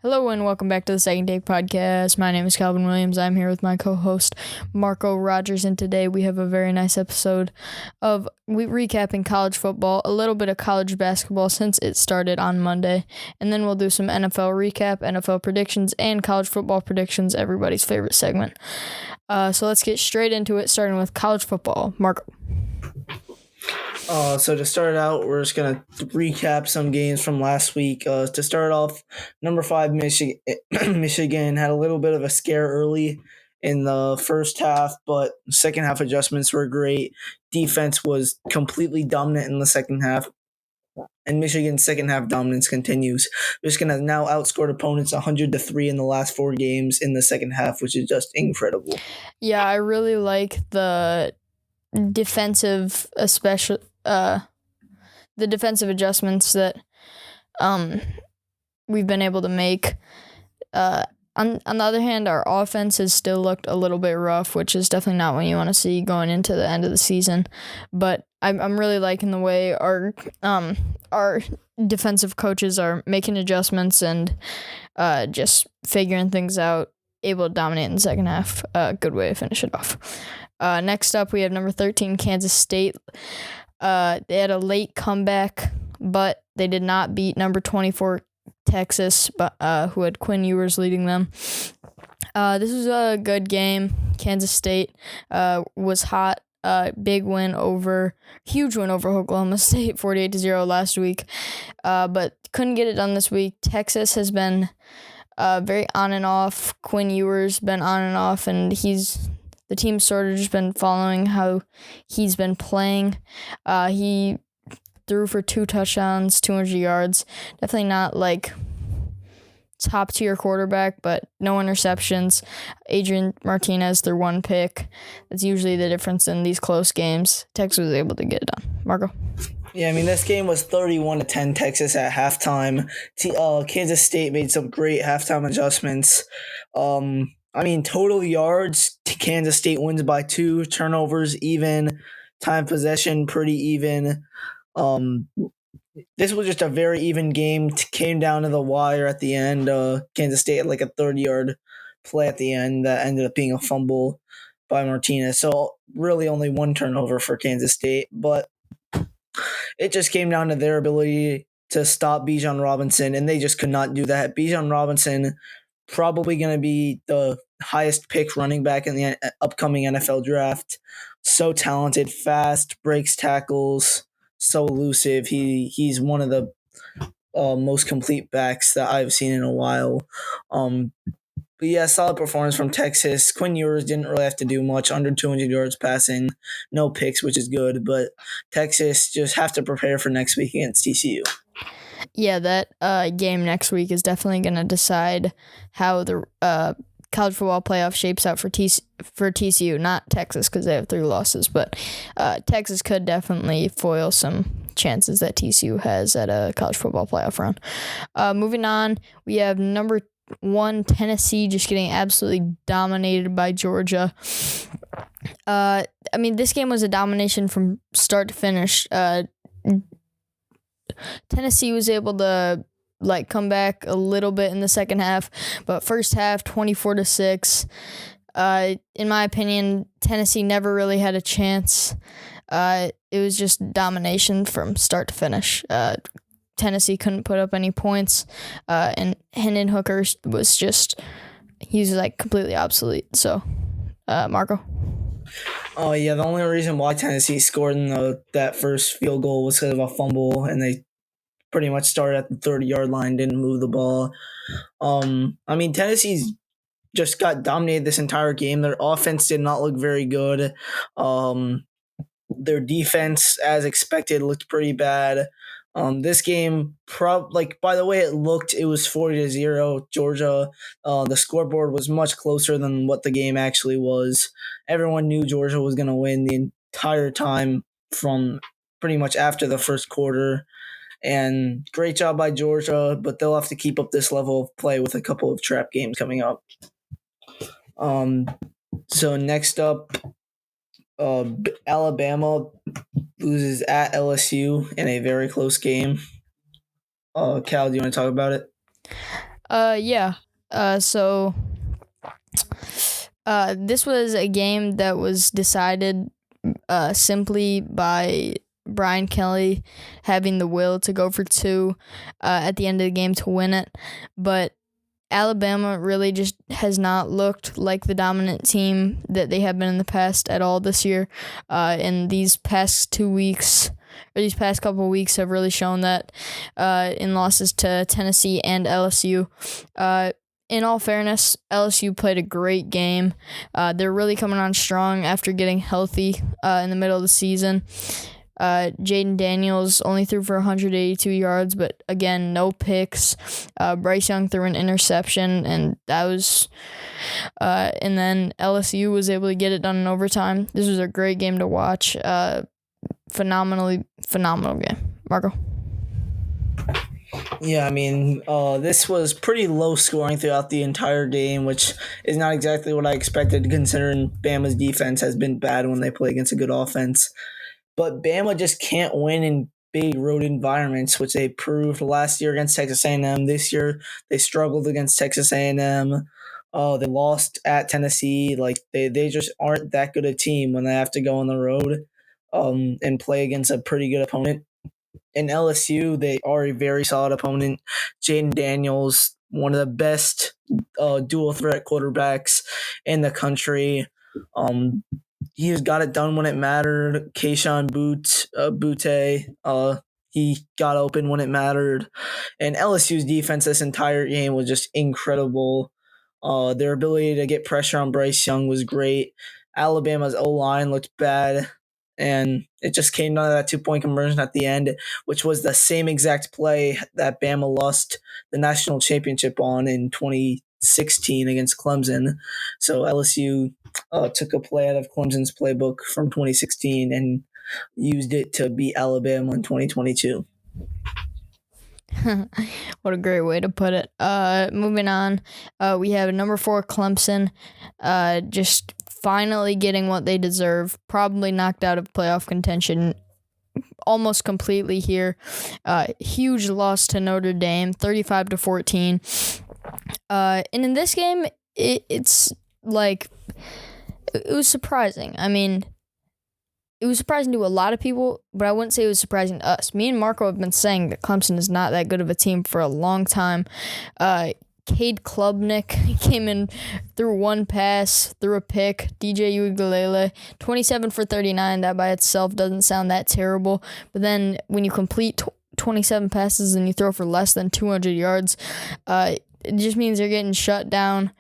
Hello and welcome back to the Second Take Podcast. My name is Calvin Williams. I'm here with my co-host Marco Rogers, and today we have a very nice episode of recapping college football, a little bit of college basketball since it started on Monday, and then we'll do some NFL recap, NFL predictions, and college football predictions, everybody's favorite segment. So let's get straight into it, starting with college football. Marco. So to start out, we're just going to recap some games from last week. To start off, number 5, Michigan had a little bit of a scare early in the first half, but second half adjustments were great. Defense was completely dominant in the second half, and Michigan's second half dominance continues. Michigan has now outscored opponents 100-3 in the last 4 games in the second half, which is just incredible. Yeah, I really like the defensive, especially the defensive adjustments that we've been able to make. On the other hand, our offense has still looked a little bit rough, which is definitely not what you want to see going into the end of the season. But I'm really liking the way our defensive coaches are making adjustments and just figuring things out, able to dominate in the second half. Good way to finish it off. Next up, we have number 13, Kansas State. They had a late comeback, but they did not beat number 24, Texas, who had Quinn Ewers leading them. This was a good game. Kansas State was hot. Huge win over Oklahoma State, 48-0 last week, but couldn't get it done this week. Texas has been very on and off. Quinn Ewers been on and off, and the team's sort of just been following how he's been playing. He threw for 2 touchdowns, 200 yards. Definitely not like top tier quarterback, but no interceptions. Adrian Martinez threw 1 pick. That's usually the difference in these close games. Texas was able to get it done. Marco? Yeah, I mean, this game was 31-10 Texas at halftime. Kansas State made some great halftime adjustments. Total yards, Kansas State wins by 2, turnovers even, time possession pretty even. This was just a very even game. Came down to the wire at the end. Kansas State had like a 30-yard play at the end that ended up being a fumble by Martinez. So really only 1 turnover for Kansas State, but it just came down to their ability to stop Bijan Robinson, and they just could not do that. Bijan Robinson probably going to be the highest picked running back in the upcoming NFL draft. So talented, fast, breaks tackles, so elusive. He's one of the most complete backs that I've seen in a while. But yeah, solid performance from Texas. Quinn Ewers didn't really have to do much, under 200 yards passing, no picks, which is good. But Texas just have to prepare for next week against TCU. Yeah, that game next week is definitely going to decide how the college football playoff shapes out for TCU, not Texas because they have 3 losses. But Texas could definitely foil some chances that TCU has at a college football playoff run. Moving on, we have number 1, Tennessee, just getting absolutely dominated by Georgia. This game was a domination from start to finish. Tennessee was able to come back a little bit in the second half, but first half 24-6. In my opinion, Tennessee never really had a chance. It was just domination from start to finish. Tennessee couldn't put up any points, and Hendon Hooker he's like completely obsolete. So, Marco? Oh yeah, the only reason why Tennessee scored in that first field goal was because of a fumble, and they pretty much started at the 30-yard line, didn't move the ball. Tennessee's just got dominated this entire game. Their offense did not look very good. Their defense, as expected, looked pretty bad. This game, by the way it looked, it was 40-0 Georgia. The scoreboard was much closer than what the game actually was. Everyone knew Georgia was going to win the entire time from pretty much after the first quarter. And great job by Georgia, but they'll have to keep up this level of play with a couple of trap games coming up. So next up, Alabama loses at LSU in a very close game. Cal, do you want to talk about it? Yeah. So this was a game that was decided simply by Brian Kelly having the will to go for two at the end of the game to win it. But Alabama really just has not looked like the dominant team that they have been in the past at all this year. In these past 2 weeks, or these past couple of weeks, have really shown that in losses to Tennessee and LSU. In all fairness, LSU played a great game. They're really coming on strong after getting healthy in the middle of the season. Jaden Daniels only threw for 182 yards, but again, no picks. Bryce Young threw an interception, and that was. And then LSU was able to get it done in overtime. This was a great game to watch. Phenomenal game. Marco. Yeah, I mean, this was pretty low scoring throughout the entire game, which is not exactly what I expected considering Bama's defense has been bad when they play against a good offense. But Bama just can't win in big road environments, which they proved last year against Texas A&M. This year, they struggled against Texas A&M. They lost at Tennessee. Like they just aren't that good a team when they have to go on the road and play against a pretty good opponent. In LSU, they are a very solid opponent. Jaden Daniels, one of the best dual threat quarterbacks in the country. He has got it done when it mattered. Keyshawn Butte, he got open when it mattered. And LSU's defense this entire game was just incredible. Their ability to get pressure on Bryce Young was great. Alabama's O-line looked bad. And it just came down to that 2-point conversion at the end, which was the same exact play that Bama lost the national championship on in 2016 against Clemson. So LSU took a play out of Clemson's playbook from 2016 and used it to beat Alabama in 2022. What a great way to put it. Moving on, we have number 4 Clemson, just finally getting what they deserve. Probably knocked out of playoff contention almost completely here. Huge loss to Notre Dame, 35-14. And in this game, it's like it was surprising. I mean, it was surprising to a lot of people, but I wouldn't say it was surprising to us. Me and Marco have been saying that Clemson is not that good of a team for a long time. Cade Klubnik came in, threw one pass, threw a pick. DJ Uiagalelei, 27 for 39. That by itself doesn't sound that terrible. But then when you complete 27 passes and you throw for less than 200 yards, it just means you're getting shut down.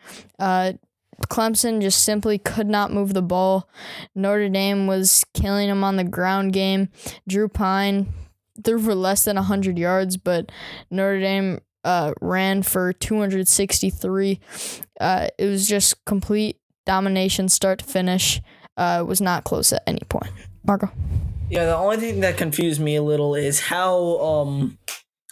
Clemson just simply could not move the ball. Notre Dame was killing them on the ground game. Drew Pine threw for less than 100 yards, but Notre Dame ran for 263. It was just complete domination start to finish. It was not close at any point. Marco? Yeah, the only thing that confused me a little is how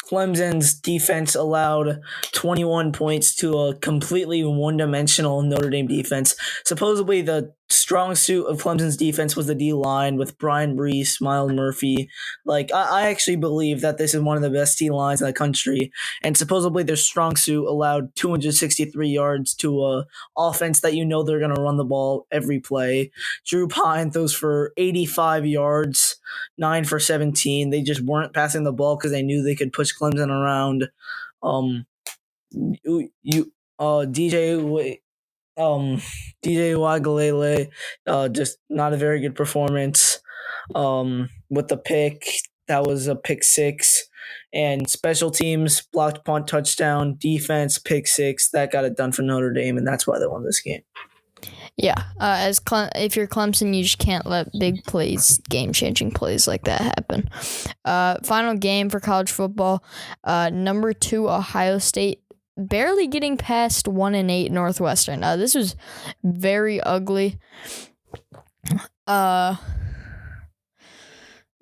Clemson's defense allowed 21 points to a completely one-dimensional Notre Dame defense. Supposedly, the strong suit of Clemson's defense was the D-line with Brian Brees, Miles Murphy. Like, I actually believe that this is one of the best D-lines in the country. And supposedly, their strong suit allowed 263 yards to a offense that you know they're going to run the ball every play. Drew Pine throws for 85 yards, 9 for 17. They just weren't passing the ball because they knew they could push Clemson around. DJ Uiagalelei, just not a very good performance. With the pick, that was a pick 6. And special teams, blocked punt touchdown, defense, pick 6. That got it done for Notre Dame, and that's why they won this game. Yeah, if you're Clemson, you just can't let big plays, game-changing plays like that happen. Final game for college football, number 2 Ohio State, barely getting past 1-8 Northwestern. This was very ugly. Yeah,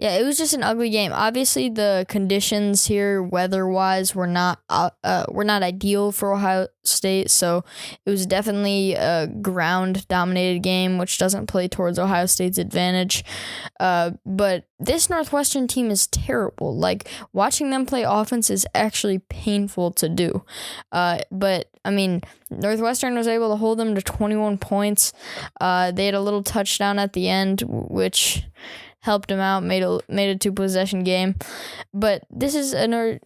Yeah, it was just an ugly game. Obviously, the conditions here, weather-wise, were not ideal for Ohio State. So it was definitely a ground-dominated game, which doesn't play towards Ohio State's advantage. But this Northwestern team is terrible. Like, watching them play offense is actually painful to do. But I mean, Northwestern was able to hold them to 21 points. They had a little touchdown at the end, which helped him out, made a 2 possession game. But this is a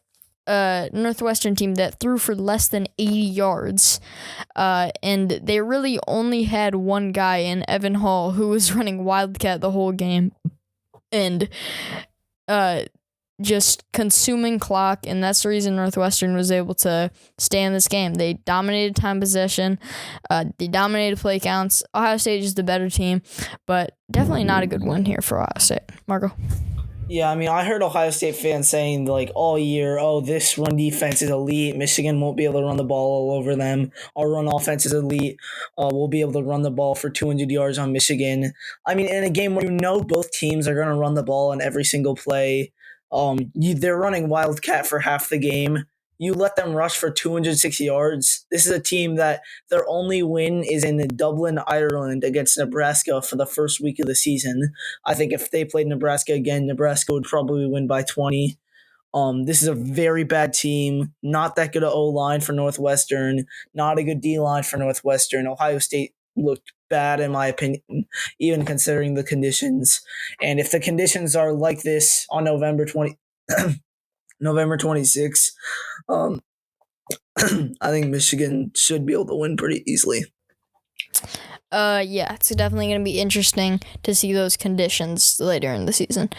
Northwestern team that threw for less than 80 yards. And they really only had one guy in Evan Hall who was running Wildcat the whole game. And just consuming clock, and that's the reason Northwestern was able to stay in this game. They dominated time possession, they dominated play counts. Ohio State is the better team, but definitely not a good win here for Ohio State. Marco? Yeah, I mean, I heard Ohio State fans saying like all year, "Oh, this run defense is elite. Michigan won't be able to run the ball all over them. Our run offense is elite. We'll be able to run the ball for 200 yards on Michigan." I mean, in a game where both teams are going to run the ball on every single play, they're running Wildcat for half the game. You let them rush for 206 yards. This is a team that their only win is in Dublin, Ireland against Nebraska for the first week of the season. I think if they played Nebraska again, Nebraska would probably win by 20. This is a very bad team. Not that good of O-line for Northwestern. Not a good D-line for Northwestern. Ohio State looked bad in my opinion, even considering the conditions. And if the conditions are like this on November 26th, um, I think Michigan should be able to win pretty easily. Yeah, it's definitely going to be interesting to see those conditions later in the season.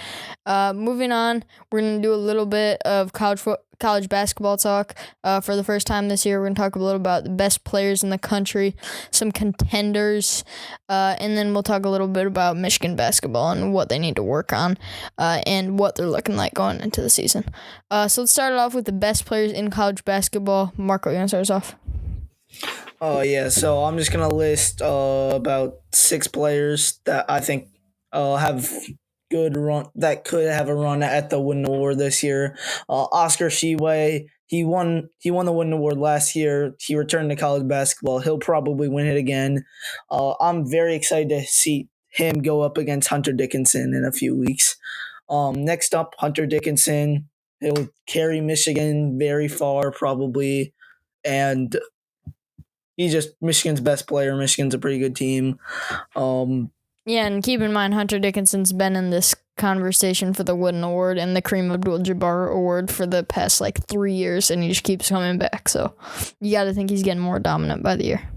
Moving on, we're going to do a little bit of college basketball talk. For the first time this year, we're going to talk a little about the best players in the country, some contenders, and then we'll talk a little bit about Michigan basketball and what they need to work on, and what they're looking like going into the season. So let's start it off with the best players in college basketball. Marco, you want to start us off? Oh yeah, so I'm just gonna list about 6 players that I think have good run that could have a run at the Wooden Award this year. Oscar Sheway, he won the Wooden Award last year. He returned to college basketball. He'll probably win it again. I'm very excited to see him go up against Hunter Dickinson in a few weeks. Next up, Hunter Dickinson. He'll carry Michigan very far probably, and he's just Michigan's best player. Michigan's a pretty good team. Yeah, and keep in mind, Hunter Dickinson's been in this conversation for the Wooden Award and the Kareem Abdul-Jabbar Award for the past 3 years, and he just keeps coming back. So you got to think he's getting more dominant by the year.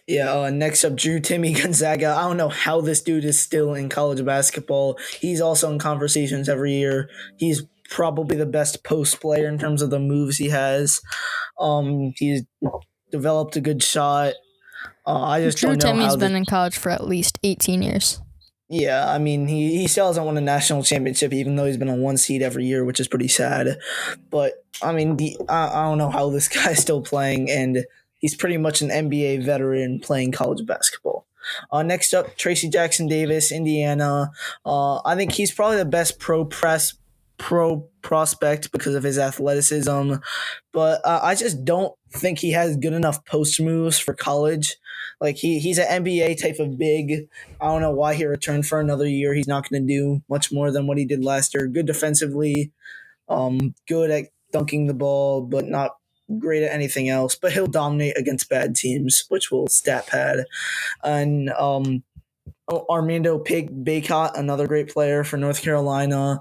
Yeah, next up, Drew Timmy Gonzaga. I don't know how this dude is still in college basketball. He's also in conversations every year. He's probably the best post player in terms of the moves he has. He's developed a good shot. I just Drew don't know Timmy's how been in college for at least 18 years. Yeah, I mean, he still hasn't won a national championship, even though he's been on 1 seed every year, which is pretty sad. But, I mean, I don't know how this guy's still playing, and he's pretty much an NBA veteran playing college basketball. Next up, Tracy Jackson Davis, Indiana. I think he's probably the best pro prospect because of his athleticism, but I just don't think he has good enough post moves for college. Like he's an NBA type of big. I don't know why he returned for another year. He's not going to do much more than what he did last year. Good defensively, good at dunking the ball, but not great at anything else. But he'll dominate against bad teams, which will stat pad. And Armando Bacot, another great player for North Carolina.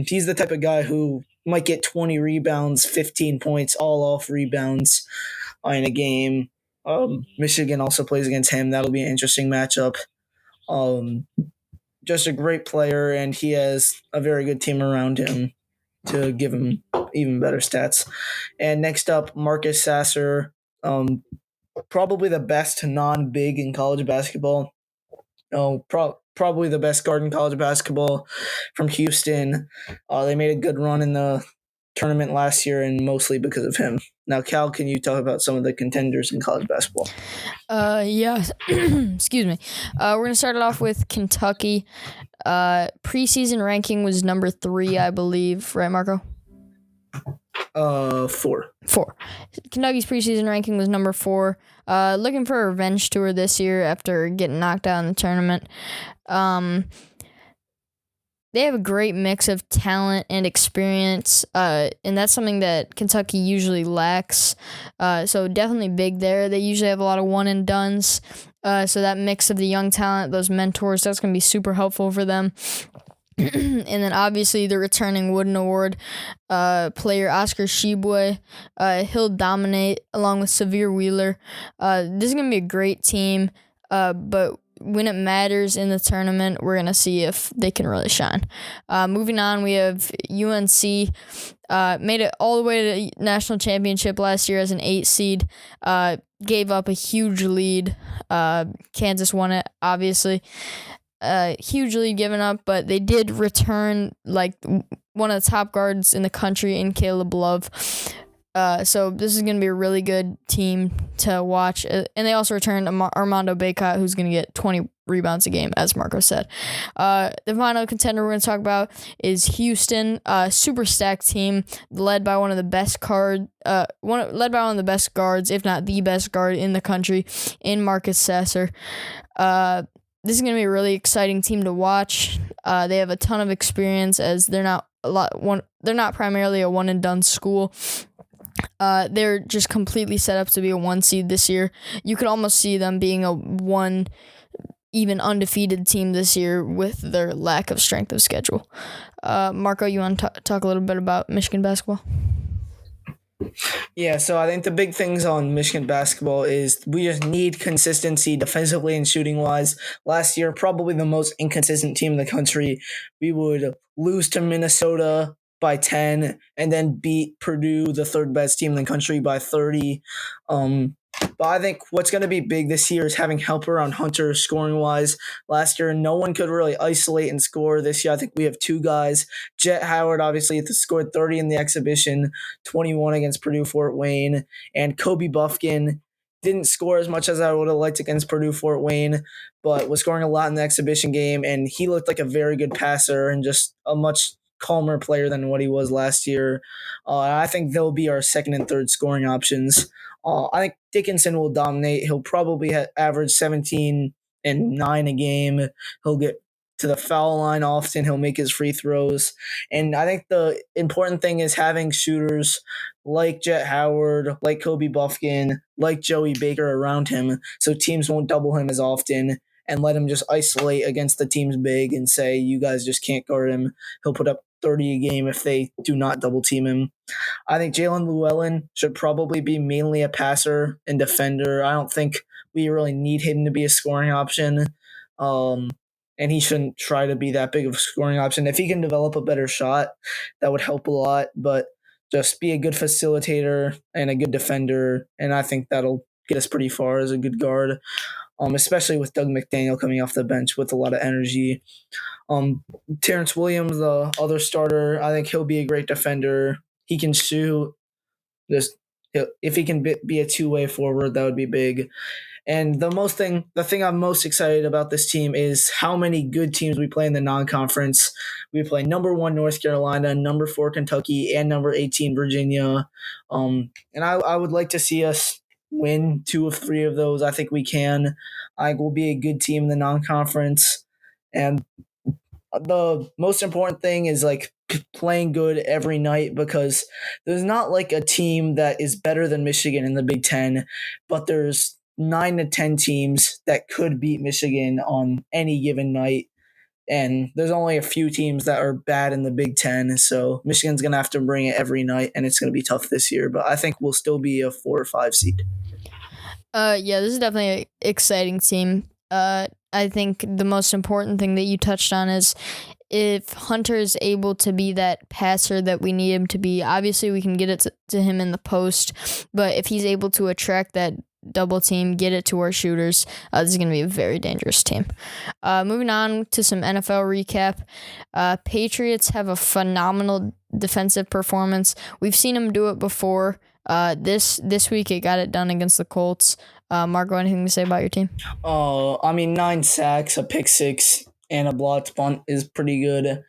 He's the type of guy who might get 20 rebounds, 15 points, all off rebounds in a game. Michigan also plays against him. That'll be an interesting matchup. Just a great player, and he has a very good team around him to give him even better stats. And next up, Marcus Sasser, probably the best non-big in college basketball. Probably the best guard in college basketball from Houston. They made a good run in the tournament last year, and mostly because of him. Now, Cal, can you talk about some of the contenders in college basketball? Yeah. Excuse me. We're gonna start it off with Kentucky. Preseason ranking was number 3, I believe. Right, Marco? 4. Kentucky's preseason ranking was number 4. Looking for a revenge tour this year after getting knocked out in the tournament. They have a great mix of talent and experience, and that's something that Kentucky usually lacks. So definitely big there. They usually have a lot of one and dones. So that mix of the young talent, those mentors, that's going to be super helpful for them. And then obviously the returning Wooden Award player Oscar Tshiebwe, he'll dominate along with Severe Wheeler. This is going to be a great team, but when it matters in the tournament, we're going to see if they can really shine. Moving on, we have UNC. Made it all the way to the national championship last year as an 8 seed. Gave up a huge lead. Kansas won it, obviously. Huge lead given up, but they did return like one of the top guards in the country in Caleb Love. So this is going to be a really good team to watch. And they also returned Armando Bacot, who's going to get 20 rebounds a game, as Marco said. The final contender we're going to talk about is Houston, super stacked team led by one of the best guards, if not the best guard in the country, in Marcus Sasser. This is going to be a really exciting team to watch. They have a ton of experience as they're not primarily a one and done school. They're just completely set up to be a 1 seed this year. You could almost see them being a 1, even undefeated team this year with their lack of strength of schedule. Marco, you want to talk a little bit about Michigan basketball? Yeah, so I think the big things on Michigan basketball is we just need consistency defensively and shooting wise. Last year, probably the most inconsistent team in the country. We would lose to Minnesota by 10 and then beat Purdue, the third best team in the country, by 30. But I think what's going to be big this year is having help around Hunter scoring-wise. Last year, no one could really isolate and score. This year, I think we have 2 guys. Jet Howard, obviously, scored 30 in the exhibition, 21 against Purdue Fort Wayne. And Kobe Buffkin didn't score as much as I would have liked against Purdue Fort Wayne, but was scoring a lot in the exhibition game. And he looked like a very good passer and just a much calmer player than what he was last year. I think they'll be our second and third scoring options. I think Dickinson will dominate. He'll probably average 17 and 9 a game. He'll get to the foul line often. He'll make his free throws. And I think the important thing is having shooters like Jet Howard, like Kobe Buffkin, like Joey Baker around him so teams won't double him as often and let him just isolate against the team's big and say, you guys just can't guard him. He'll put up 30 a game if they do not double team him. I think Jalen Llewellyn should probably be mainly a passer and defender. I don't think we really need him to be a scoring option. And he shouldn't try to be that big of a scoring option. If he can develop a better shot, that would help a lot. But just be a good facilitator and a good defender. And I think that'll get us pretty far as a good guard. Especially with Doug McDaniel coming off the bench with a lot of energy. Terrence Williams, the other starter, I think he'll be a great defender. He can shoot. If he can be a two-way forward, that would be big. And the thing I'm most excited about this team is how many good teams we play in the non-conference. We play number 1 North Carolina, number 4 Kentucky, and number 18 Virginia. And I would like to see us win 2 of 3 of those. I think we can. I think we'll be a good team in the non-conference. And the most important thing is like playing good every night, because there's not like a team that is better than Michigan in the Big Ten, but there's 9 to 10 teams that could beat Michigan on any given night. And there's only a few teams that are bad in the Big Ten. So Michigan's going to have to bring it every night, and it's going to be tough this year. But I think we'll still be a 4 or 5 seed. Yeah, this is definitely an exciting team. I think the most important thing that you touched on is if Hunter is able to be that passer that we need him to be. Obviously, we can get it to him in the post, but if he's able to attract that double team, get it to our shooters. This is going to be a very dangerous team. Moving on to some NFL recap. Patriots have a phenomenal defensive performance. We've seen them do it before. This week it got it done against the Colts. Marco, anything to say about your team? 9 sacks, a pick six, and a blocked punt is pretty good.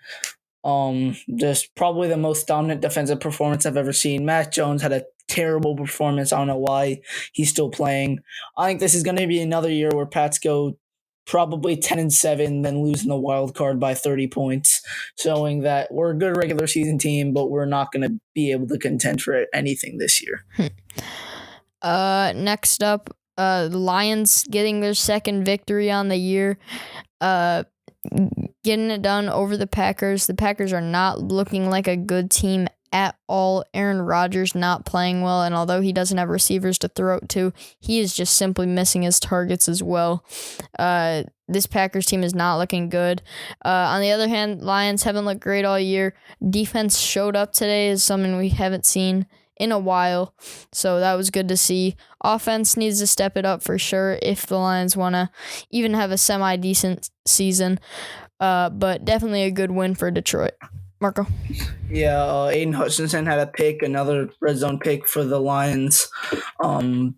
Just probably the most dominant defensive performance I've ever seen. Mac Jones had a terrible performance. I don't know why he's still playing. I think this is going to be another year where Pats go probably 10-7, then losing the wild card by 30 points, showing that we're a good regular season team, but we're not going to be able to contend for anything this year. Next up, the Lions getting their second victory on the year. Getting it done over the Packers. The Packers are not looking like a good team at all. Aaron Rodgers not playing well, and although he doesn't have receivers to throw it to, he is just simply missing his targets as well. This Packers team is not looking good. On the other hand, Lions haven't looked great all year. Defense showed up today is something we haven't seen in a while, so that was good to see. Offense needs to step it up for sure if the Lions want to even have a semi-decent season, but definitely a good win for Detroit. Marco? Yeah, Aiden Hutchinson had a pick, another red zone pick for the Lions. I'm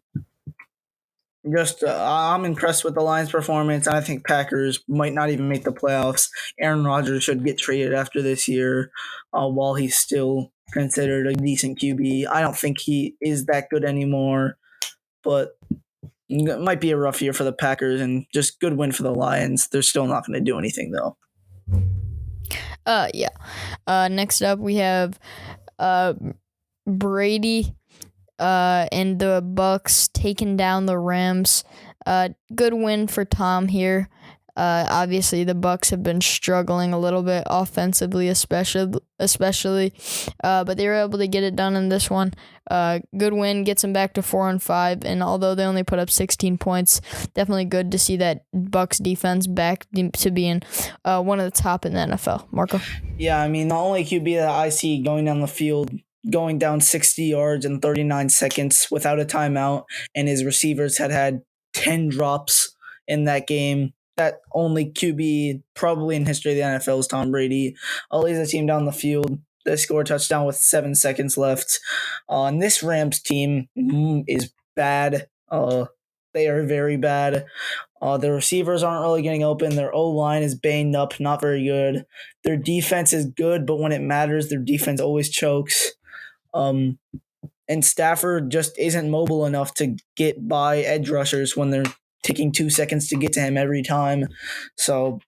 impressed with the Lions' performance. I think Packers might not even make the playoffs. Aaron Rodgers should get traded after this year while he's still considered a decent QB. I don't think he is that good anymore, but it might be a rough year for the Packers and just good win for the Lions. They're still not going to do anything, though. Next up, we have Brady and the Bucks taking down the Rams. Good win for Tom here. Obviously, the Bucks have been struggling a little bit offensively, especially, but they were able to get it done in this one. Good win, gets them back to 4-5, and although they only put up 16 points, definitely good to see that Bucks defense back to being one of the top in the NFL. Marco? Yeah, the only QB that I see going down the field, going down 60 yards in 39 seconds without a timeout, and his receivers had 10 drops in that game. That only QB probably in history of the NFL is Tom Brady. Leads the team down the field. They score a touchdown with 7 seconds left. And this Rams team is bad. They are very bad. The receivers aren't really getting open. Their O-line is banged up, not very good. Their defense is good, but when it matters, their defense always chokes. And Stafford just isn't mobile enough to get by edge rushers when they're taking 2 seconds to get to him every time. So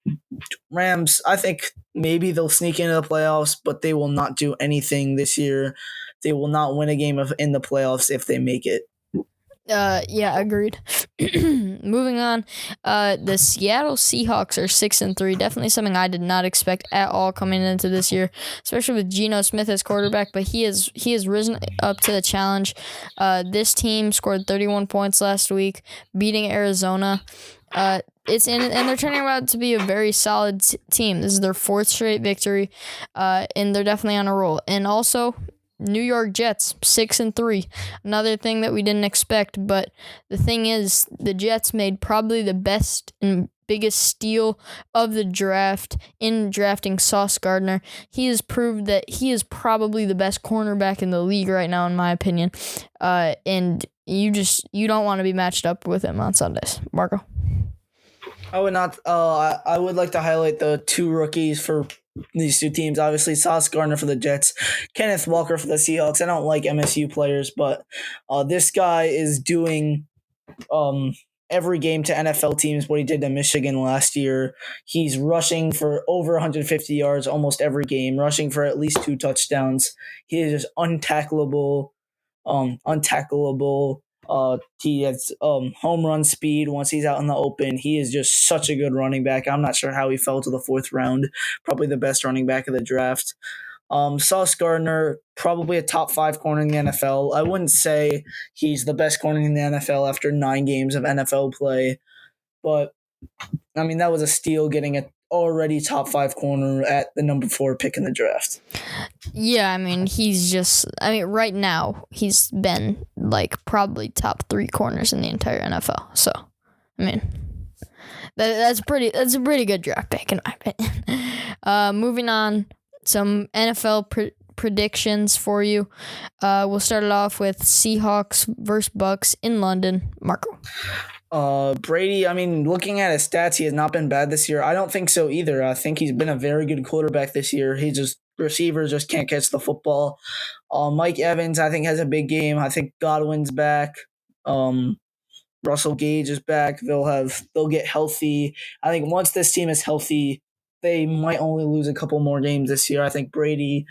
Rams, I think maybe they'll sneak into the playoffs, but they will not do anything this year. They will not win a game in the playoffs if they make it. Agreed. Moving on, the Seattle Seahawks are 6-3. Definitely something I did not expect at all coming into this year, especially with Geno Smith as quarterback. But he has risen up to the challenge. This team scored 31 points last week, beating Arizona. And they're turning out to be a very solid team. This is their 4th straight victory, and they're definitely on a roll. And also, New York Jets, 6-3. Another thing that we didn't expect, but the thing is, the Jets made probably the best and biggest steal of the draft in drafting Sauce Gardner. He has proved that he is probably the best cornerback in the league right now, in my opinion. And you don't want to be matched up with him on Sundays. Marco? I would not. I would like to highlight the 2 rookies for these 2 teams. Obviously, Sauce Gardner for the Jets, Kenneth Walker for the Seahawks. I don't like MSU players, but this guy is doing every game to NFL teams what he did to Michigan last year. He's rushing for over 150 yards almost every game, rushing for at least 2 touchdowns. He is just untackleable. He has home run speed once he's out in the open. He is just such a good running back. I'm not sure how he fell to the 4th round. Probably the best running back of the draft. Sauce Gardner, probably a top 5 corner in the NFL. I wouldn't say he's the best corner in the NFL after 9 games of NFL play, but that was a steal getting already top 5 corner at the number 4 pick in the draft. Yeah, I mean, right now, he's been, probably top 3 corners in the entire NFL. So, I mean, that's a pretty good draft pick, in my opinion. Moving on, some NFL predictions for you. We'll start it off with Seahawks versus Bucks in London. Marco. Brady, I mean, looking at his stats, he has not been bad this year. I don't think so either. I think he's been a very good quarterback this year. Receivers just can't catch the football. Mike Evans, I think, has a big game. I think Godwin's back. Russell Gage is back. They'll get healthy. I think once this team is healthy, they might only lose a couple more games this year. I think Brady,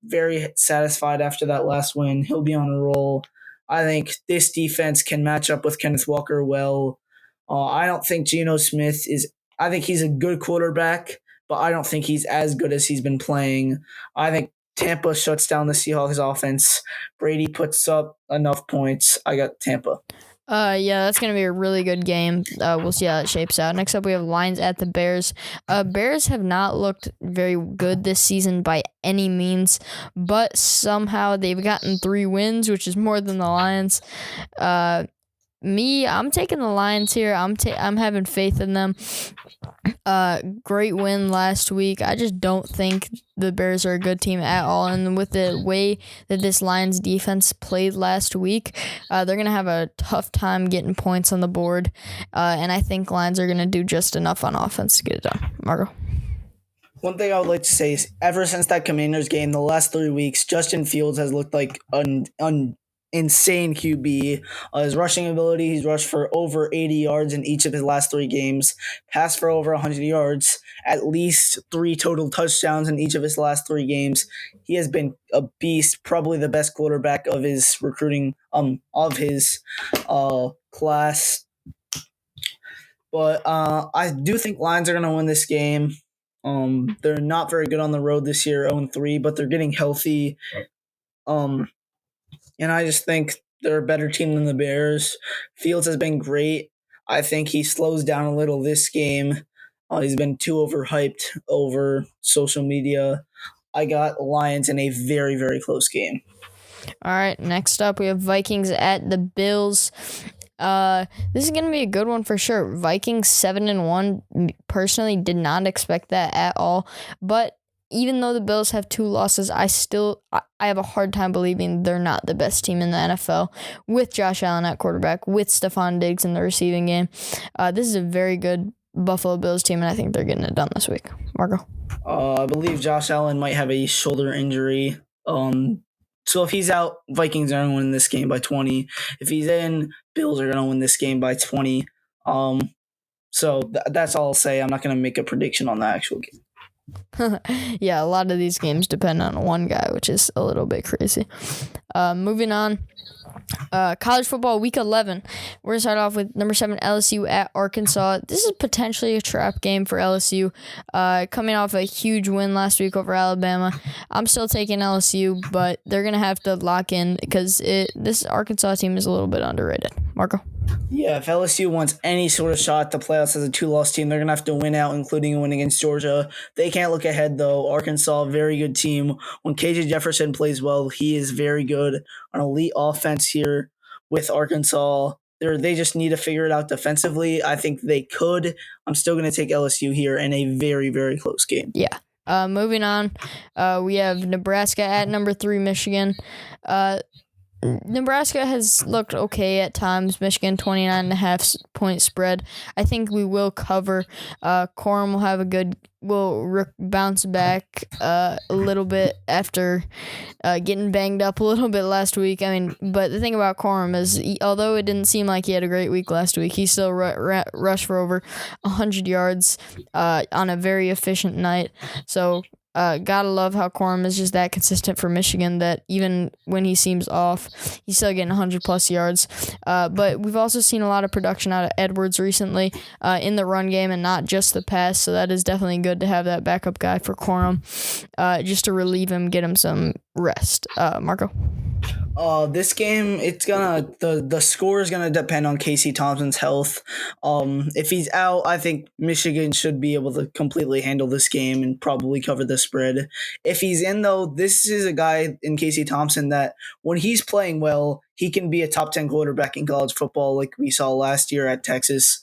very satisfied after that last win. He'll be on a roll. I think this defense can match up with Kenneth Walker well. I don't think Geno Smith I think he's a good quarterback, but I don't think he's as good as he's been playing. I think Tampa shuts down the Seahawks offense. Brady puts up enough points. I got Tampa. Yeah, that's going to be a really good game. We'll see how it shapes out. Next up, we have Lions at the Bears. Bears have not looked very good this season by any means, but somehow they've gotten 3 wins, which is more than the Lions. I'm taking the Lions here. I'm having faith in them. Great win last week. I just don't think the Bears are a good team at all. And with the way that this Lions defense played last week, they're going to have a tough time getting points on the board. And I think Lions are going to do just enough on offense to get it done. Marco? One thing I would like to say is ever since that Commanders game, the last 3 weeks, Justin Fields has looked like an insane QB. His rushing ability, he's rushed for over 80 yards in each of his last 3 games, passed for over 100 yards, at least 3 total touchdowns in each of his last 3 games. He has been a beast, probably the best quarterback of his recruiting, of his class. But I do think Lions are going to win this game. They're not very good on the road this year, 0-3, but they're getting healthy. And I just think they're a better team than the Bears. Fields has been great. I think he slows down a little this game. He's been too overhyped over social media. I got Lions in a very, very close game. All right, next up we have Vikings at the Bills. This is going to be a good one for sure. Vikings 7-1. Personally did not expect that at all. But even though the Bills have 2 losses, I have a hard time believing they're not the best team in the NFL with Josh Allen at quarterback, with Stephon Diggs in the receiving game. This is a very good Buffalo Bills team, and I think they're getting it done this week. Marco? I believe Josh Allen might have a shoulder injury. So if he's out, Vikings are going to win this game by 20. If he's in, Bills are going to win this game by 20. So that's all I'll say. I'm not going to make a prediction on the actual game. Yeah, a lot of these games depend on one guy, which is a little bit crazy. Moving on. College football week 11. We're going to start off with number 7 LSU at Arkansas. This is potentially a trap game for LSU. Coming off a huge win last week over Alabama. I'm still taking LSU, but they're going to have to lock in because this Arkansas team is a little bit underrated. Marco? Yeah, if LSU wants any sort of shot at the playoffs as a 2-loss team, they're going to have to win out, including a win against Georgia. They can't look ahead, though. Arkansas, very good team. When KJ Jefferson plays well, he is very good. An elite offense here with Arkansas. They just need to figure it out defensively. I think they could. I'm still going to take LSU here in a very, very close game. Yeah. Moving on, we have Nebraska at number 3 Michigan. Nebraska has looked okay at times. Michigan 29.5 point spread. I think we will cover. Corum will bounce back a little bit after getting banged up a little bit last week. I mean, but the thing about Corum is, although it didn't seem like he had a great week last week, he still rushed for over 100 yards on a very efficient night. So gotta love how Corum is just that consistent for Michigan that even when he seems off, he's still getting 100-plus yards. But we've also seen a lot of production out of Edwards recently in the run game and not just the pass, so that is definitely good to have that backup guy for Corum just to relieve him, get him some rest. Marco? This game, the score is gonna depend on Casey Thompson's health. If he's out, I think Michigan should be able to completely handle this game and probably cover the spread. If he's in though, this is a guy in Casey Thompson that when he's playing well, he can be a top 10 quarterback in college football, like we saw last year at Texas.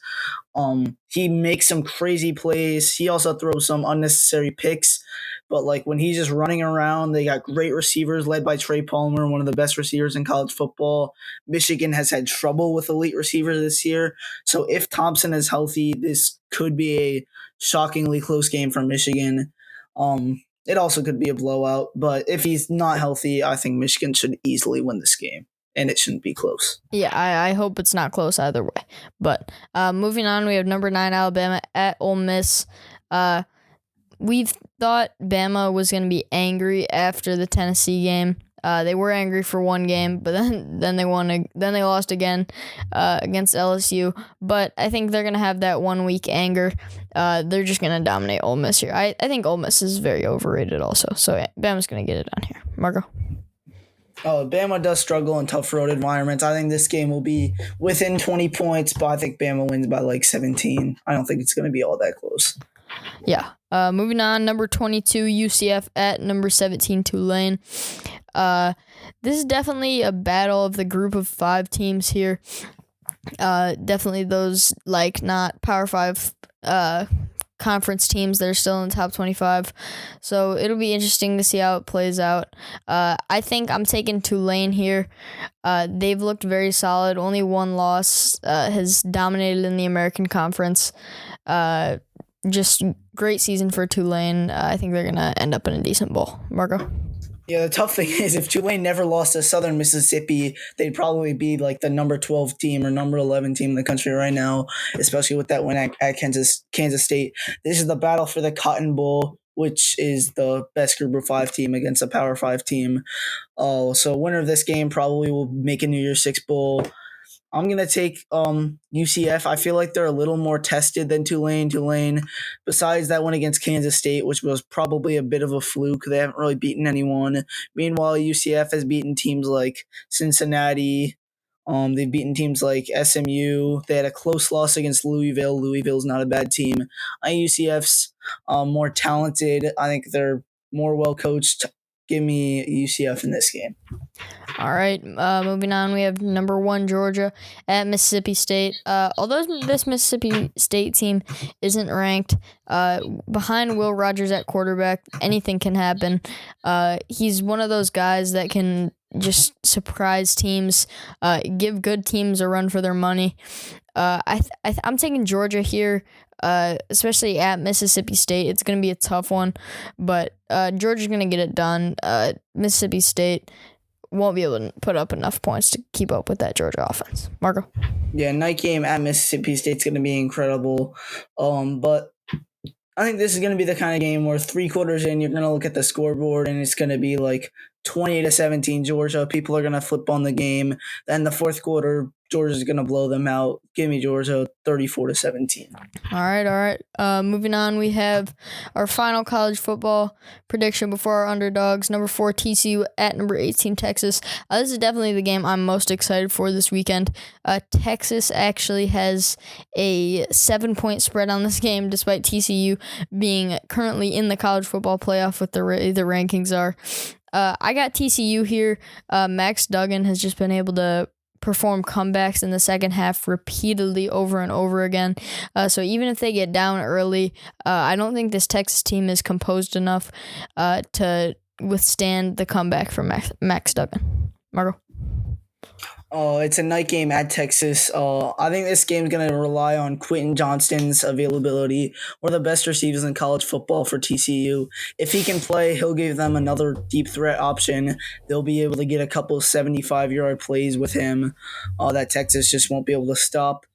He makes some crazy plays. He also throws some unnecessary picks. But like when he's just running around, they got great receivers led by Trey Palmer, one of the best receivers in college football. Michigan has had trouble with elite receivers this year. So if Thompson is healthy, this could be a shockingly close game for Michigan. It also could be a blowout, but if he's not healthy, I think Michigan should easily win this game, and it shouldn't be close. Yeah, I hope it's not close either way. But moving on, we have number 9 Alabama at Ole Miss. We thought Bama was going to be angry after the Tennessee game. They were angry for one game, but then they won. Then they lost again against LSU. But I think they're going to have that 1 week anger. They're just going to dominate Ole Miss here. I think Ole Miss is very overrated also. So yeah, Bama's going to get it done here. Marco? Bama does struggle in tough road environments. I think this game will be within 20 points, but I think Bama wins by like 17. I don't think it's going to be all that close. Yeah. Moving on, number 22 UCF at number 17 Tulane. This is definitely a battle of the group of 5 teams here. Definitely those like not Power 5 conference teams that are still in the top 25. So it'll be interesting to see how it plays out. I think I'm taking Tulane here. They've looked very solid. Only one loss, has dominated in the American Conference. Just great season for Tulane. I think they're going to end up in a decent bowl. Marco? Yeah, the tough thing is if Tulane never lost to Southern Mississippi, they'd probably be like the number 12 team or number 11 team in the country right now, especially with that win at Kansas State. This is the battle for the Cotton Bowl, which is the best group of 5 team against a Power 5 team. So winner of this game probably will make a New Year's Six Bowl. I'm going to take UCF. I feel like they're a little more tested than Tulane. Tulane, besides that one against Kansas State, which was probably a bit of a fluke, they haven't really beaten anyone. Meanwhile, UCF has beaten teams like Cincinnati. They've beaten teams like SMU. They had a close loss against Louisville. Louisville's not a bad team. I think UCF's more talented. I think they're more well coached. Give me UCF in this game. All right, moving on, we have number 1 Georgia at Mississippi State. Although this Mississippi State team isn't ranked, behind Will Rogers at quarterback, anything can happen. He's one of those guys that can just surprise teams, give good teams a run for their money. I'm taking Georgia here. Especially at Mississippi State. It's going to be a tough one, but Georgia's going to get it done. Mississippi State won't be able to put up enough points to keep up with that Georgia offense. Marco? Yeah, night game at Mississippi State's going to be incredible. But I think this is going to be the kind of game where 3 quarters in, you're going to look at the scoreboard and it's going to be like 20-17 Georgia. People are going to flip on the game. Then the fourth quarter, Georgia's going to blow them out. Give me Georgia 34-17. All right. Moving on, we have our final college football prediction before our underdogs. Number 4 TCU at number 18 Texas. This is definitely the game I'm most excited for this weekend. Texas actually has a 7-point spread on this game, despite TCU being currently in the college football playoff with the rankings are. I got TCU here. Max Duggan has just been able to perform comebacks in the second half repeatedly over and over again. So even if they get down early, I don't think this Texas team is composed enough to withstand the comeback from Max Duggan. Marco? It's a night game at Texas. I think this game is going to rely on Quentin Johnston's availability, one of the best receivers in college football for TCU. If he can play, he'll give them another deep threat option. They'll be able to get a couple 75-yard plays with him that Texas just won't be able to stop.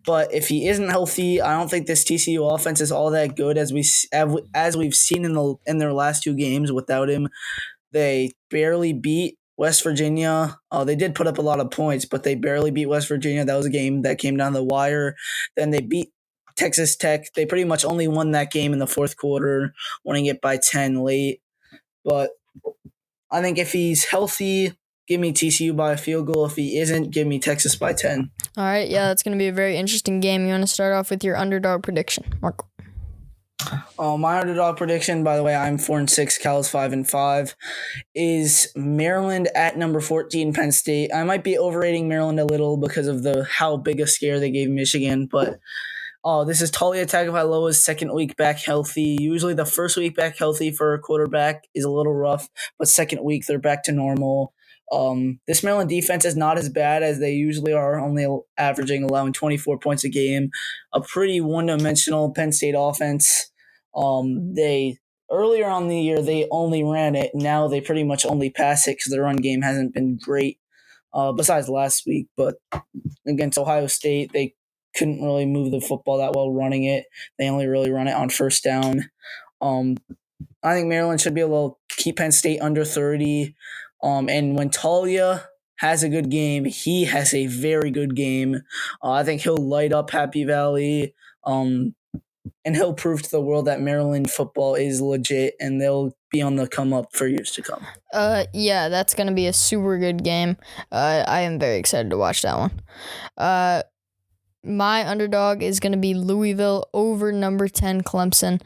But if he isn't healthy, I don't think this TCU offense is all that good as we've seen in their last 2 games without him. They barely beat West Virginia. They did put up a lot of points, but they barely beat West Virginia. That was a game that came down the wire. Then they beat Texas Tech. They pretty much only won that game in the fourth quarter, winning it by 10 late. But I think if he's healthy, give me TCU by a field goal. If he isn't, give me Texas by 10. All right, yeah, that's going to be a very interesting game. You want to start off with your underdog prediction, Marco? My underdog prediction, by the way, I'm 4-6, Cal's 5-5, is Maryland at number 14, Penn State. I might be overrating Maryland a little because of how big a scare they gave Michigan, but this is Talia Tagovailoa's second week back healthy. Usually the first week back healthy for a quarterback is a little rough, but second week they're back to normal. This Maryland defense is not as bad as they usually are, only allowing 24 points a game. A pretty one-dimensional Penn State offense. They earlier on in the year they only ran it. Now they pretty much only pass it because their run game hasn't been great. Besides last week, but against Ohio State they couldn't really move the football that well running it. They only really run it on first down. I think Maryland should be able to keep Penn State under 30. And when Talia has a good game, he has a very good game. I think he'll light up Happy Valley. And he'll prove to the world that Maryland football is legit and they'll be on the come up for years to come. Yeah, that's going to be a super good game. I am very excited to watch that one. My underdog is going to be Louisville over number 10 Clemson.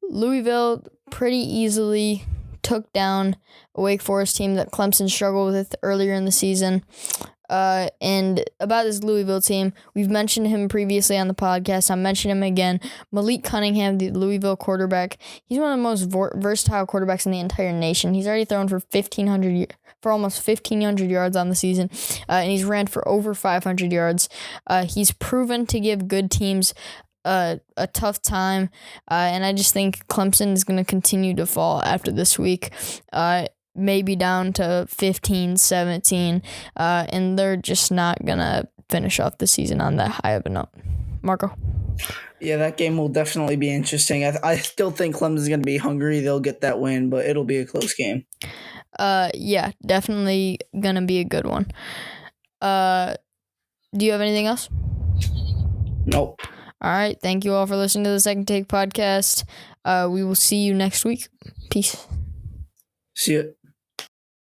Louisville pretty easily took down a Wake Forest team that Clemson struggled with earlier in the season. And about this Louisville team, we've mentioned him previously on the podcast. I'll mention him again. Malik Cunningham, the Louisville quarterback. He's one of the most versatile quarterbacks in the entire nation. He's already thrown for almost 1,500 yards on the season, and he's ran for over 500 yards. He's proven to give good teams a tough time, and I just think Clemson is going to continue to fall after this week. Maybe down to 15, 17, and they're just not going to finish off the season on that high of a note. Marco? Yeah, that game will definitely be interesting. I still think Clemson's going to be hungry. They'll get that win, but it'll be a close game. Yeah, definitely going to be a good one. Do you have anything else? Nope. All right, thank you all for listening to the Second Take podcast. We will see you next week. Peace. See you.